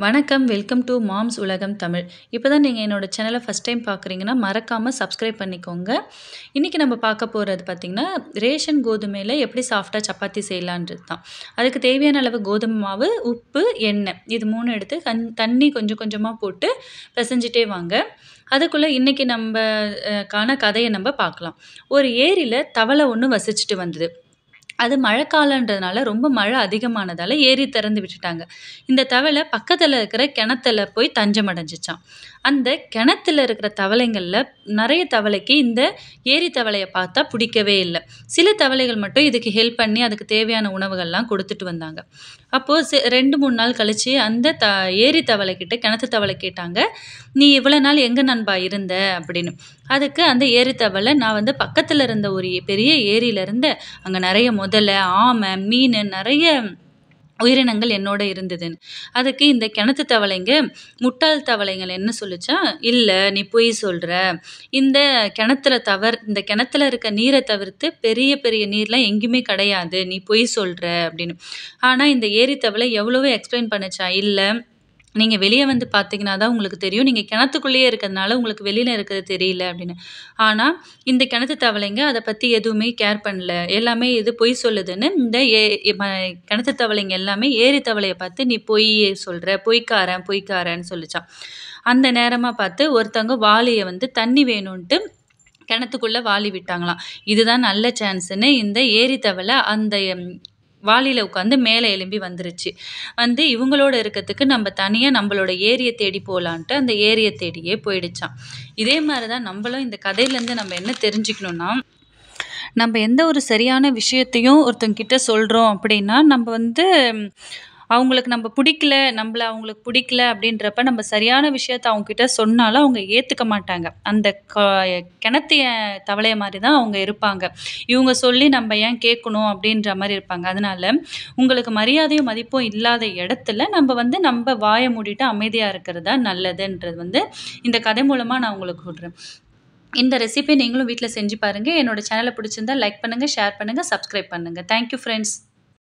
வணக்கம். Welcome to moms உலகம் தமிழ். இப்போ தான் நீங்க என்னோட சேனல ஃபர்ஸ்ட் டைம் பார்க்குறீங்கன்னா, மறக்காம சப்ஸ்கிரைப் பண்ணிக்கோங்க. இன்னைக்கு நம்ம பார்க்க போறது பார்த்தீங்கன்னா, ரேஷன் கோதுமையில எப்படி சாஃப்ட்டா சப்பாத்தி செய்யலான்றது தான். அதுக்கு தேவையான அளவு கோதுமை மாவு, உப்பு, எண்ணெய் இது 3 எடுத்து தண்ணி கொஞ்சம் கொஞ்சமா போட்டு பெசஞ்சுட்டே வாங்க. அதுக்குள்ள இன்னைக்கு நம்ப கான கதைய நம்ப பார்க்கலாம். ஒரு ஏரியில தவளை ஒண்ணு வசிச்சுட்டு வந்தது. அது மழைக்காலன்றதுனால ரொம்ப மழை அதிகமானதால ஏரி திறந்து விட்டுட்டாங்க. இந்த தவளை பக்கத்துல இருக்கிற கிணத்துல போய் தஞ்சம் அடைஞ்சுச்சாம். அந்த கிணத்துல இருக்கிற தவளைங்கள்ல நெறைய தவளைக்கு இந்த ஏரி தவளைய பார்த்தா பிடிக்கவே இல்ல. சில தவளைகள் மட்டும் இதுக்கு ஹெல்ப் பண்ணி அதுக்கு தேவையான உணவுகள்லாம் குடுத்துட்டு வந்தாங்க. அப்போ 2, 3 நாள் கழிச்சு அந்த ஏரி தவளைகிட்ட கிணத்து தவளை கேட்டாங்க, "நீ இவ்வளோ நாள் எங்க நண்பா இருந்த?" அப்படின்னு. அதுக்கு அந்த ஏரி தவளை, "நான் வந்து பக்கத்துல இருந்த ஒரு பெரிய ஏரியில இருந்தேன். அங்க நெறைய முதலை, ஆமை, மீனு நெறைய உயிரினங்கள் என்னோட இருந்ததுன்னு." அதுக்கு இந்த கிணத்து தவளைங்க, முட்டாள் தவளைங்கள் என்ன சொல்லுச்சாம், "இல்ல நீ பொய் சொல்ற. இந்த இந்த கிணத்துல இருக்க நீர தவிர்த்து பெரிய பெரிய நீர்லாம் எங்கேயுமே கிடையாது. நீ பொய் சொல்ற." அப்படின்னு. ஆனா இந்த ஏரி தவளை எவ்வளவோ எக்ஸ்பிளைன் பண்ணுச்சாம், "இல்ல நீங்க வெளிய வந்து பார்த்தீங்கன்னா தான் உங்களுக்கு தெரியும். நீங்க கிணத்துக்குள்ளேயே இருக்கிறதுனால உங்களுக்கு வெளியில இருக்கிறது தெரியல." அப்படின்னு. ஆனா, இந்த கிணத்து தவளைங்க அத பத்தி எதுவுமே கேர் பண்ணல. எல்லாமே இது பொய் சொல்லுதுன்னு இந்த ஏ ம கிணத்து தவளைங்க எல்லாமே ஏரி தவளைய பார்த்து, "நீ பொய் சொல்ற. பொய்க்காரன், பொய்க்காரன்னு" சொல்லுச்சாம். அந்த நேரமா பார்த்து ஒருத்தவங்க வாளிய வந்து தண்ணி வேணுன்ட்டு கிணத்துக்குள்ள வாளி விட்டாங்களாம். இதுதான் நல்ல சான்ஸ்ன்னு இந்த ஏரி தவளை அந்த வாளியில உட்காந்து மேல எழும்பி வந்துருச்சு. வந்து இவங்களோட இருக்கத்துக்கு நம்ம தனியா நம்மளோட ஏரிய தேடி போலான்ட்டு அந்த ஏரிய தேடியே போயிடுச்சாம். இதே மாரி தான் நம்பளும் இந்த கதையிலேருந்து நம்ம என்ன தெரிஞ்சுக்கணும்னா, நம்ம எந்த ஒரு சரியான விஷயத்தையும் ஒருத்தவங்ககிட்ட சொல்றோம் அப்படின்னா, நம்ம வந்து அவங்களுக்கு நம்மள அவங்களுக்கு பிடிக்கல அப்படின்றப்ப நம்ம சரியான விஷயத்த அவங்ககிட்ட சொன்னாலும் அவங்க ஏத்துக்க மாட்டாங்க. அந்த கிணத்து தவளைய மாரி தான் அவங்க இருப்பாங்க. இவங்க சொல்லி நம்ம ஏன் கேட்கணும் அப்படின்ற மாரி இருப்பாங்க. அதனால உங்களுக்கு மரியாதையும் மதிப்பும் இல்லாத இடத்துல நம்ம வாய மூடிட்டு அமைதியா இருக்கிறது தான் நல்லதுன்றது வந்து இந்த கதை மூலமா நான் உங்களுக்கு சொல்றேன். இந்த ரெசிபிய நீங்களும் வீட்ல செஞ்சு பாருங்க. என்னோட சேனல பிடிச்சிருந்தா லைக் பண்ணுங்க, ஷேர் பண்ணுங்க, சப்ஸ்கிரைப் பண்ணுங்க. Thank you friends.